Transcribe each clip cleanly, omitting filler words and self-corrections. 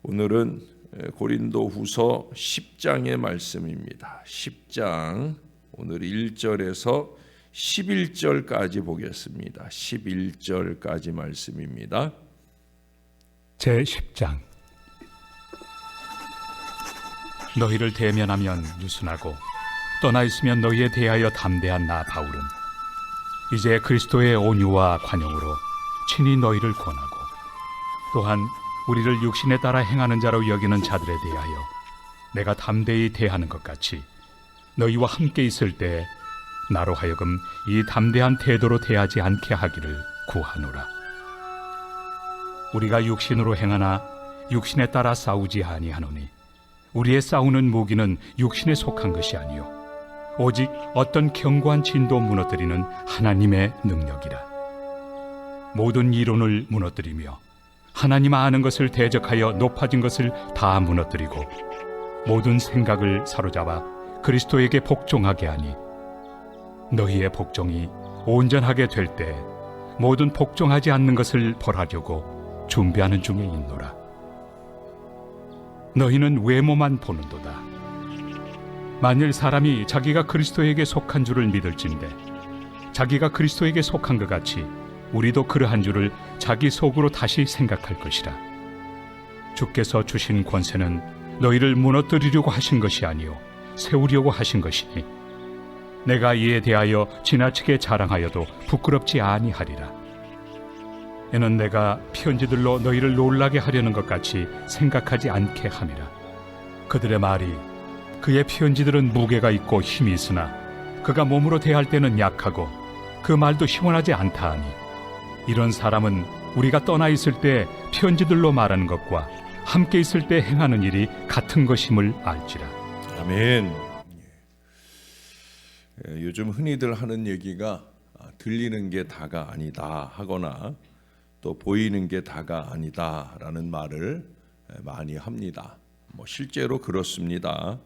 오늘은 고린도후서 10장의 말씀입니다. 10장 오늘 1절에서 11절까지 보겠습니다. 11절까지 말씀입니다. 제10장. 너희를 대면하면 유순하고 떠나 있으면 너희에 대하여 담대한 나 바울은 이제 그리스도의 온유와 관용으로 친히 너희를 권하고 또한 우리를 육신에 따라 행하는 자로 여기는 자들에 대하여 내가 담대히 대하는 것 같이 너희와 함께 있을 때 나로 하여금 이 담대한 태도로 대하지 않게 하기를 구하노라. 우리가 육신으로 행하나 육신에 따라 싸우지 아니하노니 우리의 싸우는 무기는 육신에 속한 것이 아니요 오직 어떤 견고한 진도 무너뜨리는 하나님의 능력이라. 모든 이론을 무너뜨리며 하나님 아는 것을 대적하여 높아진 것을 다 무너뜨리고 모든 생각을 사로잡아 그리스도에게 복종하게 하니 너희의 복종이 온전하게 될 때 모든 복종하지 않는 것을 벌하려고 준비하는 중에 있노라. 너희는 외모만 보는도다. 만일 사람이 자기가 그리스도에게 속한 줄을 믿을진대 자기가 그리스도에게 속한 것 같이 우리도 그러한 줄을 자기 속으로 다시 생각할 것이라. 주께서 주신 권세는 너희를 무너뜨리려고 하신 것이 아니요 세우려고 하신 것이니 내가 이에 대하여 지나치게 자랑하여도 부끄럽지 아니하리라. 이는 내가 편지들로 너희를 놀라게 하려는 것 같이 생각하지 않게 함이라. 그들의 말이 그의 편지들은 무게가 있고 힘이 있으나 그가 몸으로 대할 때는 약하고 그 말도 시원하지 않다 하니 이런 사람은 우리가 떠나 있을 때 편지들로 말하는 것과 함께 있을 때 행하는 일이 같은 것임을 알지라. 아멘. 요즘 흔히들 하는 얘기가 들리는 게 다가 아니다 하거나 또 보이는 게 다가 아니다라는 말을 많이 합니다. 실제로 그렇습니다.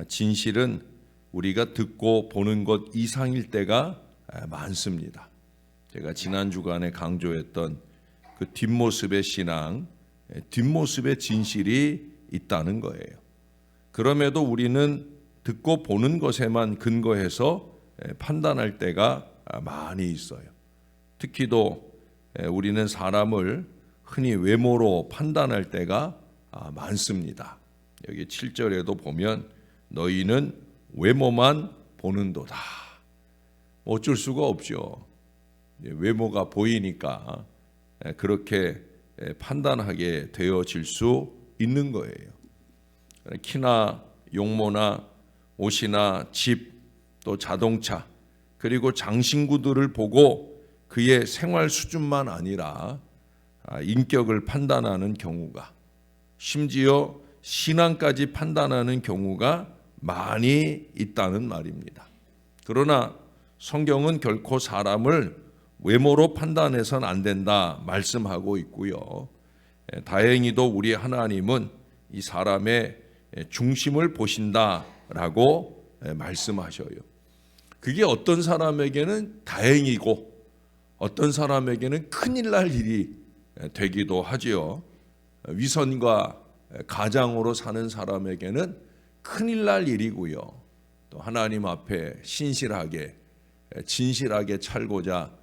진실은 우리가 듣고 보는 것 이상일 때가 많습니다. 제가 지난 주간에 강조했던 그 뒷모습의 신앙, 뒷모습의 진실이 있다는 거예요. 그럼에도 우리는 듣고 보는 것에만 근거해서 판단할 때가 많이 있어요. 특히도 우리는 사람을 흔히 외모로 판단할 때가 많습니다. 여기 7절에도 보면 너희는 외모만 보는도다. 어쩔 수가 없죠. 외모가 보이니까 그렇게 판단하게 되어질 수 있는 거예요. 키나 용모나 옷이나 집, 또 자동차, 그리고 장신구들을 보고 그의 생활 수준만 아니라 인격을 판단하는 경우가, 심지어 신앙까지 판단하는 경우가 많이 있다는 말입니다. 그러나 성경은 결코 사람을 외모로 판단해서는 안 된다 말씀하고 있고요. 다행히도 우리 하나님은 이 사람의 중심을 보신다라고 말씀하셔요. 그게 어떤 사람에게는 다행이고 어떤 사람에게는 큰일 날 일이 되기도 하지요. 위선과 가장으로 사는 사람에게는 큰일 날 일이고요. 또 하나님 앞에 신실하게 진실하게 살고자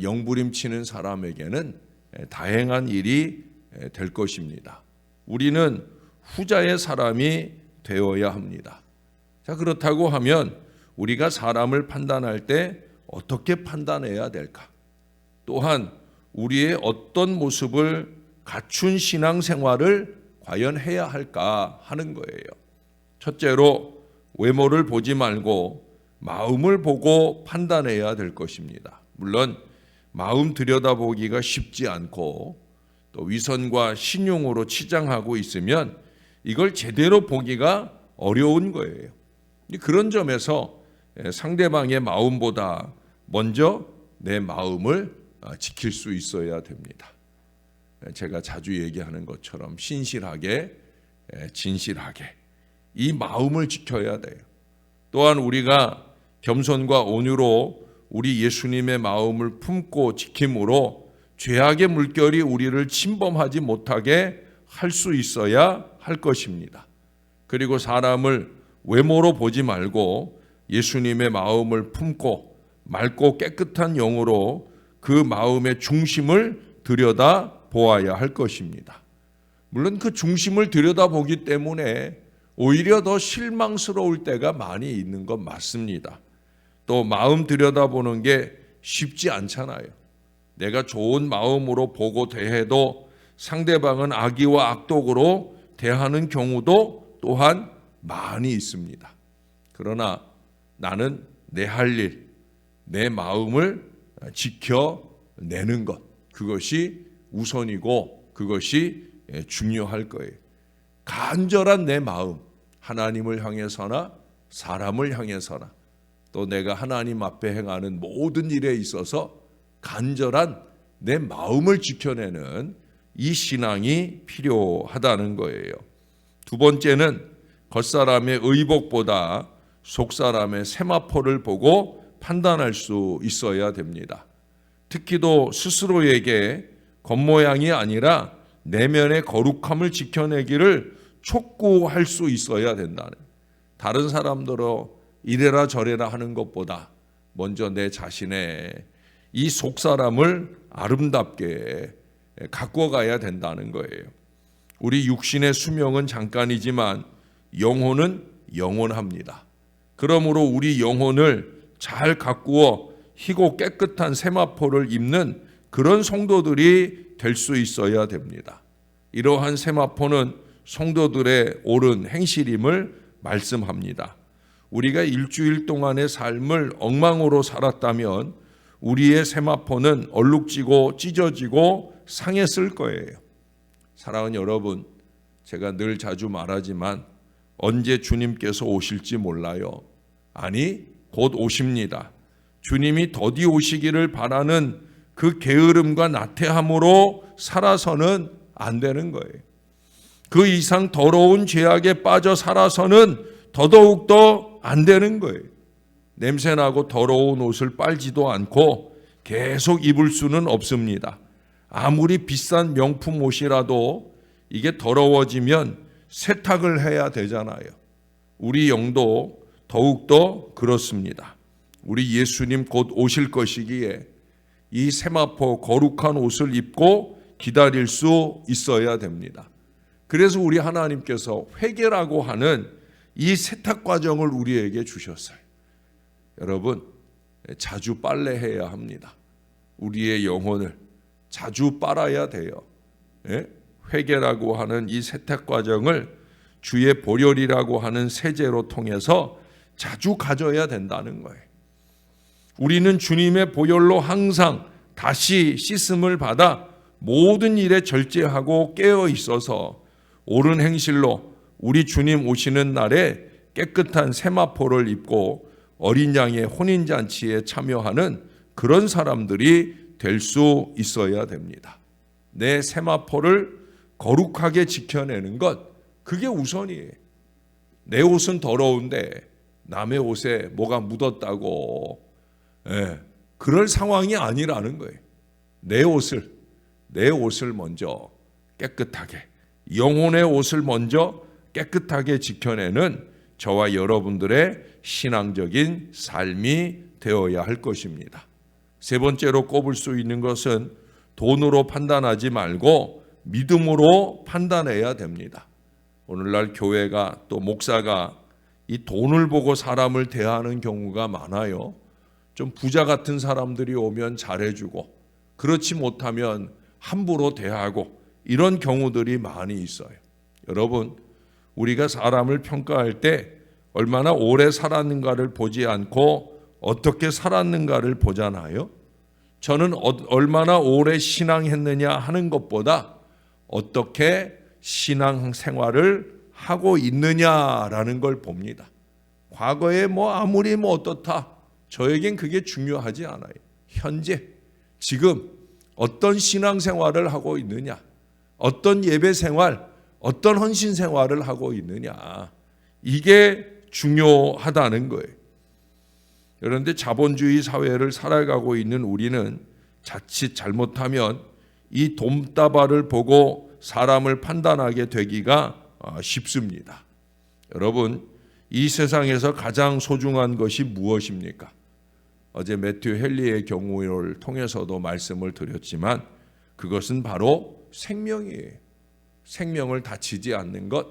영부림치는 사람에게는 다행한 일이 될 것입니다. 우리는 후자의 사람이 되어야 합니다. 자, 그렇다고 하면 우리가 사람을 판단할 때 어떻게 판단해야 될까? 또한 우리의 어떤 모습을 갖춘 신앙생활을 과연 해야 할까 하는 거예요. 첫째로 외모를 보지 말고 마음을 보고 판단해야 될 것입니다. 물론 마음 들여다보기가 쉽지 않고 또 위선과 신용으로 치장하고 있으면 이걸 제대로 보기가 어려운 거예요. 그런 점에서 상대방의 마음보다 먼저 내 마음을 지킬 수 있어야 됩니다. 제가 자주 얘기하는 것처럼 신실하게 진실하게 이 마음을 지켜야 돼요. 또한 우리가 겸손과 온유로 우리 예수님의 마음을 품고 지킴으로 죄악의 물결이 우리를 침범하지 못하게 할 수 있어야 할 것입니다. 그리고 사람을 외모로 보지 말고 예수님의 마음을 품고 맑고 깨끗한 영으로 그 마음의 중심을 들여다 보아야 할 것입니다. 물론 그 중심을 들여다보기 때문에 오히려 더 실망스러울 때가 많이 있는 건 맞습니다. 또 마음 들여다보는 게 쉽지 않잖아요. 내가 좋은 마음으로 보고 대해도 상대방은 악의와 악독으로 대하는 경우도 또한 많이 있습니다. 그러나 나는 내 할 일, 내 마음을 지켜내는 것, 그것이 우선이고 그것이 중요할 거예요. 간절한 내 마음, 하나님을 향해서나 사람을 향해서나 또 내가 하나님 앞에 행하는 모든 일에 있어서 간절한 내 마음을 지켜내는 이 신앙이 필요하다는 거예요. 두 번째는 겉사람의 의복보다 속사람의 세마포를 보고 판단할 수 있어야 됩니다. 특히도 스스로에게 겉모양이 아니라 내면의 거룩함을 지켜내기를 촉구할 수 있어야 된다는, 다른 사람들로 이래라 저래라 하는 것보다 먼저 내 자신의 이 속사람을 아름답게 갖고 가야 된다는 거예요. 우리 육신의 수명은 잠깐이지만 영혼은 영원합니다. 그러므로 우리 영혼을 잘 가꾸어 희고 깨끗한 세마포를 입는 그런 성도들이 될 수 있어야 됩니다. 이러한 세마포는 성도들의 옳은 행실임을 말씀합니다. 우리가 일주일 동안의 삶을 엉망으로 살았다면 우리의 세마포는 얼룩지고 찢어지고 상했을 거예요. 사랑하는 여러분, 제가 늘 자주 말하지만 언제 주님께서 오실지 몰라요. 아니, 곧 오십니다. 주님이 더디 오시기를 바라는 그 게으름과 나태함으로 살아서는 안 되는 거예요. 그 이상 더러운 죄악에 빠져 살아서는 더더욱더 안 되는 거예요. 냄새나고 더러운 옷을 빨지도 않고 계속 입을 수는 없습니다. 아무리 비싼 명품 옷이라도 이게 더러워지면 세탁을 해야 되잖아요. 우리 영도 더욱더 그렇습니다. 우리 예수님 곧 오실 것이기에 이 세마포 거룩한 옷을 입고 기다릴 수 있어야 됩니다. 그래서 우리 하나님께서 회개라고 하는 이 세탁 과정을 우리에게 주셨어요. 여러분, 자주 빨래해야 합니다. 우리의 영혼을 자주 빨아야 돼요. 회개라고 하는 이 세탁 과정을 주의 보혈이라고 하는 세제로 통해서 자주 가져야 된다는 거예요. 우리는 주님의 보혈로 항상 다시 씻음을 받아 모든 일에 절제하고 깨어 있어서 옳은 행실로 우리 주님 오시는 날에 깨끗한 세마포를 입고 어린 양의 혼인잔치에 참여하는 그런 사람들이 될 수 있어야 됩니다. 내 세마포를 거룩하게 지켜내는 것, 그게 우선이에요. 내 옷은 더러운데 남의 옷에 뭐가 묻었다고 그럴 상황이 아니라는 거예요. 내 옷을 먼저 깨끗하게, 영혼의 옷을 먼저 깨끗하게 지켜내는 저와 여러분들의 신앙적인 삶이 되어야 할 것입니다. 세 번째로 꼽을 수 있는 것은 돈으로 판단하지 말고 믿음으로 판단해야 됩니다. 오늘날 교회가 또 목사가 이 돈을 보고 사람을 대하는 경우가 많아요. 좀 부자 같은 사람들이 오면 잘해주고 그렇지 못하면 함부로 대하고 이런 경우들이 많이 있어요. 여러분, 우리가 사람을 평가할 때 얼마나 오래 살았는가를 보지 않고 어떻게 살았는가를 보잖아요. 저는 얼마나 오래 신앙했느냐 하는 것보다 어떻게 신앙 생활을 하고 있느냐라는 걸 봅니다. 과거에 아무리 어떻다, 저에겐 그게 중요하지 않아요. 현재, 지금 어떤 신앙 생활을 하고 있느냐, 어떤 예배 생활, 어떤 헌신 생활을 하고 있느냐, 이게 중요하다는 거예요. 그런데 자본주의 사회를 살아가고 있는 우리는 자칫 잘못하면 이 돈다발을 보고 사람을 판단하게 되기가 쉽습니다. 여러분, 이 세상에서 가장 소중한 것이 무엇입니까? 어제 매튜 헨리의 경우를 통해서도 말씀을 드렸지만 그것은 바로 생명이에요. 생명을 다치지 않는 것,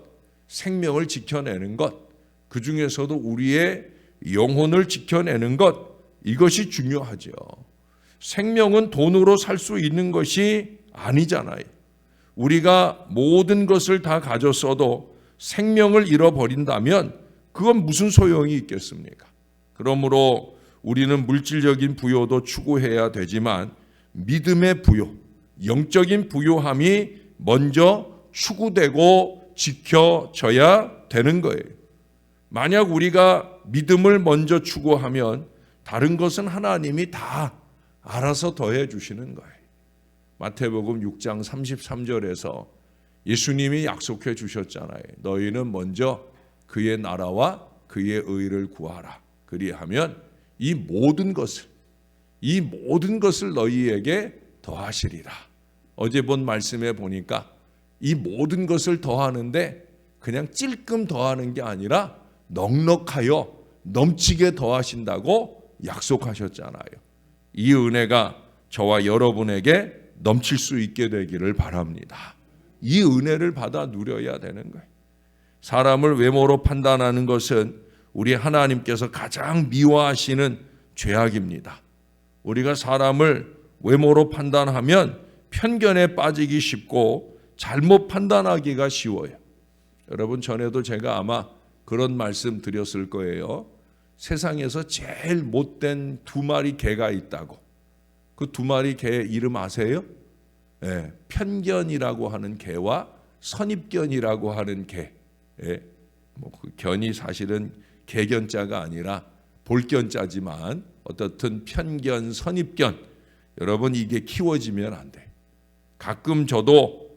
생명을 지켜내는 것, 그 중에서도 우리의 영혼을 지켜내는 것, 이것이 중요하죠. 생명은 돈으로 살 수 있는 것이 아니잖아요. 우리가 모든 것을 다 가졌어도 생명을 잃어버린다면 그건 무슨 소용이 있겠습니까? 그러므로 우리는 물질적인 부요도 추구해야 되지만 믿음의 부요, 영적인 부요함이 먼저 추구되고 지켜져야 되는 거예요. 만약 우리가 믿음을 먼저 추구하면 다른 것은 하나님이 다 알아서 더해 주시는 거예요. 마태복음 6장 33절에서 예수님이 약속해 주셨잖아요. 너희는 먼저 그의 나라와 그의 의를 구하라. 그리하면 이 모든 것을 너희에게 더하시리라. 어제 본 말씀에 보니까 이 모든 것을 더하는데 그냥 찔끔 더하는 게 아니라 넉넉하여 넘치게 더하신다고 약속하셨잖아요. 이 은혜가 저와 여러분에게 넘칠 수 있게 되기를 바랍니다. 이 은혜를 받아 누려야 되는 거예요. 사람을 외모로 판단하는 것은 우리 하나님께서 가장 미워하시는 죄악입니다. 우리가 사람을 외모로 판단하면 편견에 빠지기 쉽고 잘못 판단하기가 쉬워요. 여러분, 전에도 제가 아마 그런 말씀 드렸을 거예요. 세상에서 제일 못된 2마리 개가 있다고. 그 2마리 개 이름 아세요? 네, 편견이라고 하는 개와 선입견이라고 하는 개. 네, 그 견이 사실은 개견자가 아니라 볼견자지만 어떻든 편견, 선입견, 여러분 이게 키워지면 안 돼. 가끔 저도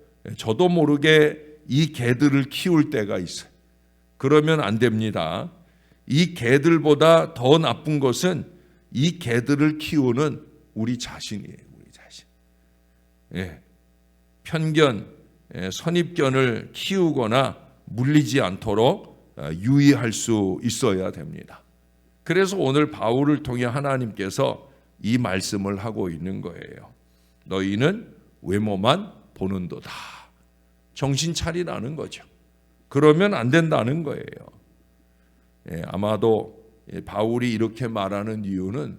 모르게 이 개들을 키울 때가 있어요. 그러면 안 됩니다. 이 개들보다 더 나쁜 것은 이 개들을 키우는 우리 자신이에요. 우리 자신. 예. 편견, 선입견을 키우거나 물리지 않도록 유의할 수 있어야 됩니다. 그래서 오늘 바울을 통해 하나님께서 이 말씀을 하고 있는 거예요. 너희는 외모만 보는도다. 정신 차리라는 거죠. 그러면 안 된다는 거예요. 아마도 바울이 이렇게 말하는 이유는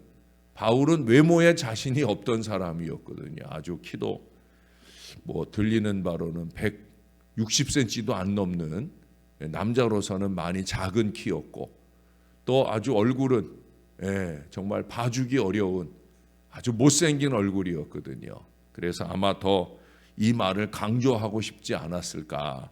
바울은 외모에 자신이 없던 사람이었거든요. 아주 키도 들리는 바로는 160cm도 안 넘는 남자로서는 많이 작은 키였고 또 아주 얼굴은 정말 봐주기 어려운 아주 못생긴 얼굴이었거든요. 그래서 아마 더 이 말을 강조하고 싶지 않았을까.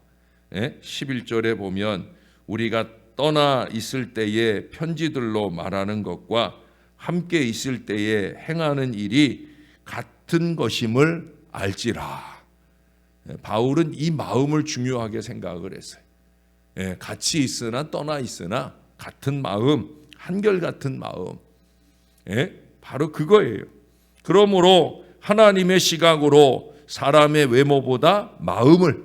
11절에 보면 우리가 떠나 있을 때의 편지들로 말하는 것과 함께 있을 때에 행하는 일이 같은 것임을 알지라. 바울은 이 마음을 중요하게 생각을 했어요. 같이 있으나 떠나 있으나 같은 마음, 한결같은 마음. 바로 그거예요. 그러므로 하나님의 시각으로 사람의 외모보다 마음을,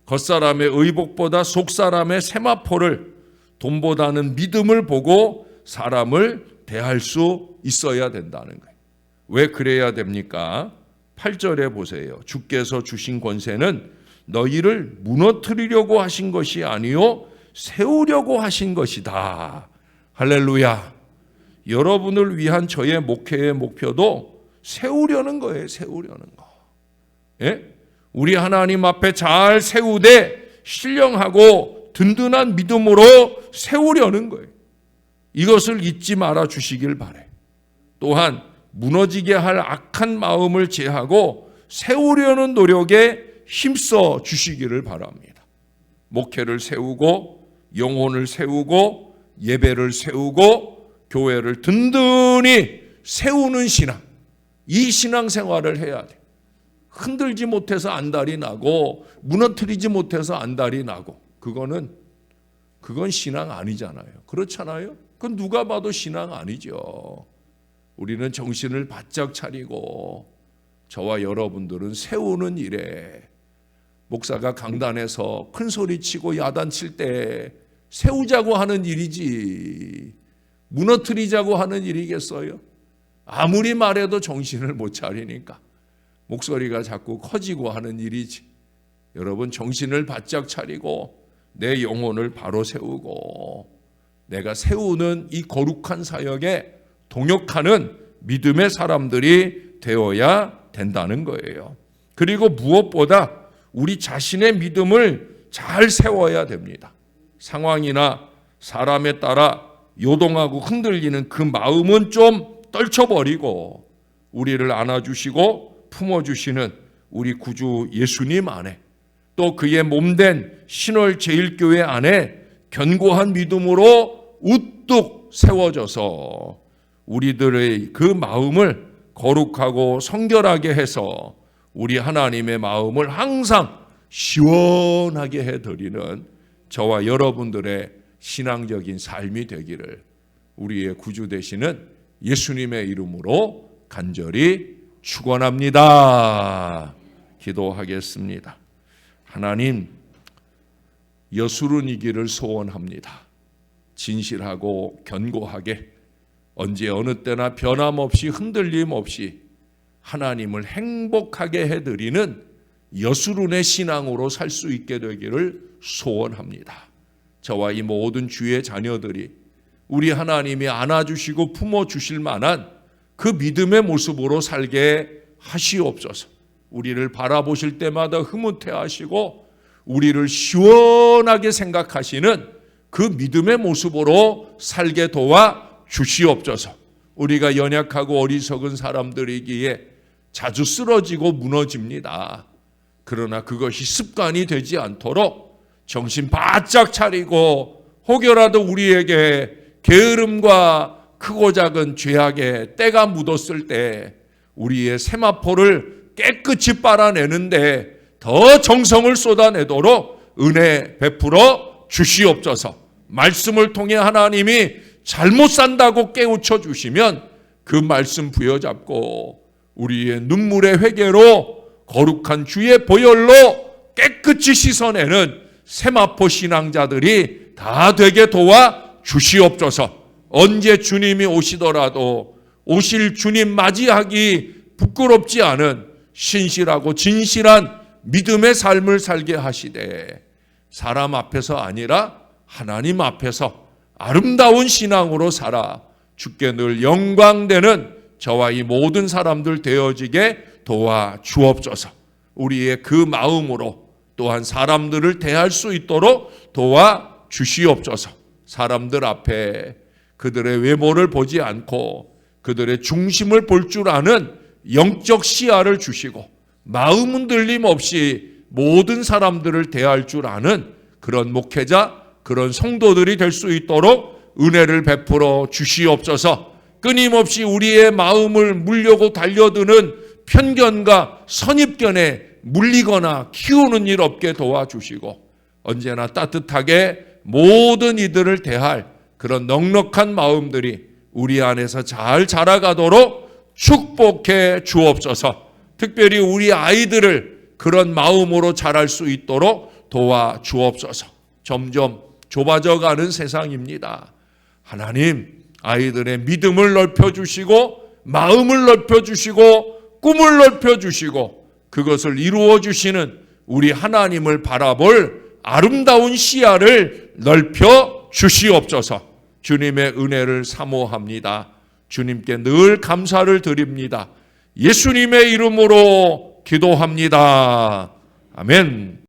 겉사람의 의복보다 속사람의 세마포를, 돈보다는 믿음을 보고 사람을 대할 수 있어야 된다는 거예요. 왜 그래야 됩니까? 8절에 보세요. 주께서 주신 권세는 너희를 무너뜨리려고 하신 것이 아니요 세우려고 하신 것이다. 할렐루야. 여러분을 위한 저의 목회의 목표도 세우려는 거예요. 세우려는 거. 우리 하나님 앞에 잘 세우되 신령하고 든든한 믿음으로 세우려는 거예요. 이것을 잊지 말아 주시길 바래. 또한 무너지게 할 악한 마음을 제하고 세우려는 노력에 힘써 주시기를 바랍니다. 목회를 세우고 영혼을 세우고 예배를 세우고 교회를 든든히 세우는 신앙, 이 신앙생활을 해야 돼. 흔들지 못해서 안달이 나고 무너뜨리지 못해서 안달이 나고 그건 신앙 아니잖아요. 그렇잖아요. 그건 누가 봐도 신앙 아니죠. 우리는 정신을 바짝 차리고 저와 여러분들은 세우는 일에 목사가 강단에서 큰 소리 치고 야단칠 때 세우자고 하는 일이지 무너뜨리자고 하는 일이겠어요? 아무리 말해도 정신을 못 차리니까 목소리가 자꾸 커지고 하는 일이지. 여러분, 정신을 바짝 차리고 내 영혼을 바로 세우고 내가 세우는 이 거룩한 사역에 동역하는 믿음의 사람들이 되어야 된다는 거예요. 그리고 무엇보다 우리 자신의 믿음을 잘 세워야 됩니다. 상황이나 사람에 따라 요동하고 흔들리는 그 마음은 좀 떨쳐버리고 우리를 안아주시고 품어주시는 우리 구주 예수님 안에, 또 그의 몸된 신월제일교회 안에 견고한 믿음으로 우뚝 세워져서 우리들의 그 마음을 거룩하고 성결하게 해서 우리 하나님의 마음을 항상 시원하게 해드리는 저와 여러분들의 신앙적인 삶이 되기를 우리의 구주 되시는 예수님의 이름으로 간절히 축원합니다. 기도하겠습니다. 하나님, 여수론이기를 소원합니다. 진실하고 견고하게 언제 어느 때나 변함없이 흔들림 없이 하나님을 행복하게 해드리는 여수론의 신앙으로 살 수 있게 되기를 소원합니다. 저와 이 모든 주의 자녀들이 우리 하나님이 안아주시고 품어주실 만한 그 믿음의 모습으로 살게 하시옵소서. 우리를 바라보실 때마다 흐뭇해하시고 우리를 시원하게 생각하시는 그 믿음의 모습으로 살게 도와 주시옵소서. 우리가 연약하고 어리석은 사람들이기에 자주 쓰러지고 무너집니다. 그러나 그것이 습관이 되지 않도록 정신 바짝 차리고 혹여라도 우리에게 게으름과 크고 작은 죄악의 때가 묻었을 때 우리의 세마포를 깨끗이 빨아내는데 더 정성을 쏟아내도록 은혜 베풀어 주시옵소서. 말씀을 통해 하나님이 잘못 산다고 깨우쳐 주시면 그 말씀 부여잡고 우리의 눈물의 회개로 거룩한 주의 보혈로 깨끗이 씻어내는 세마포 신앙자들이 다 되게 도와 주시옵소서. 언제 주님이 오시더라도 오실 주님 맞이하기 부끄럽지 않은 신실하고 진실한 믿음의 삶을 살게 하시되 사람 앞에서 아니라 하나님 앞에서 아름다운 신앙으로 살아 주께 늘 영광되는 저와 이 모든 사람들 되어지게 도와 주옵소서. 우리의 그 마음으로 또한 사람들을 대할 수 있도록 도와 주시옵소서. 사람들 앞에 그들의 외모를 보지 않고 그들의 중심을 볼 줄 아는 영적 시야를 주시고 마음 흔들림 없이 모든 사람들을 대할 줄 아는 그런 목회자, 그런 성도들이 될 수 있도록 은혜를 베풀어 주시옵소서. 끊임없이 우리의 마음을 물려고 달려드는 편견과 선입견에 물리거나 키우는 일 없게 도와주시고 언제나 따뜻하게 모든 이들을 대할 그런 넉넉한 마음들이 우리 안에서 잘 자라가도록 축복해 주옵소서. 특별히 우리 아이들을 그런 마음으로 자랄 수 있도록 도와 주옵소서. 점점 좁아져가는 세상입니다. 하나님, 아이들의 믿음을 넓혀주시고 마음을 넓혀주시고 꿈을 넓혀주시고 그것을 이루어주시는 우리 하나님을 바라볼 아름다운 시야를 넓혀 주시옵소서. 주님의 은혜를 사모합니다. 주님께 늘 감사를 드립니다. 예수님의 이름으로 기도합니다. 아멘.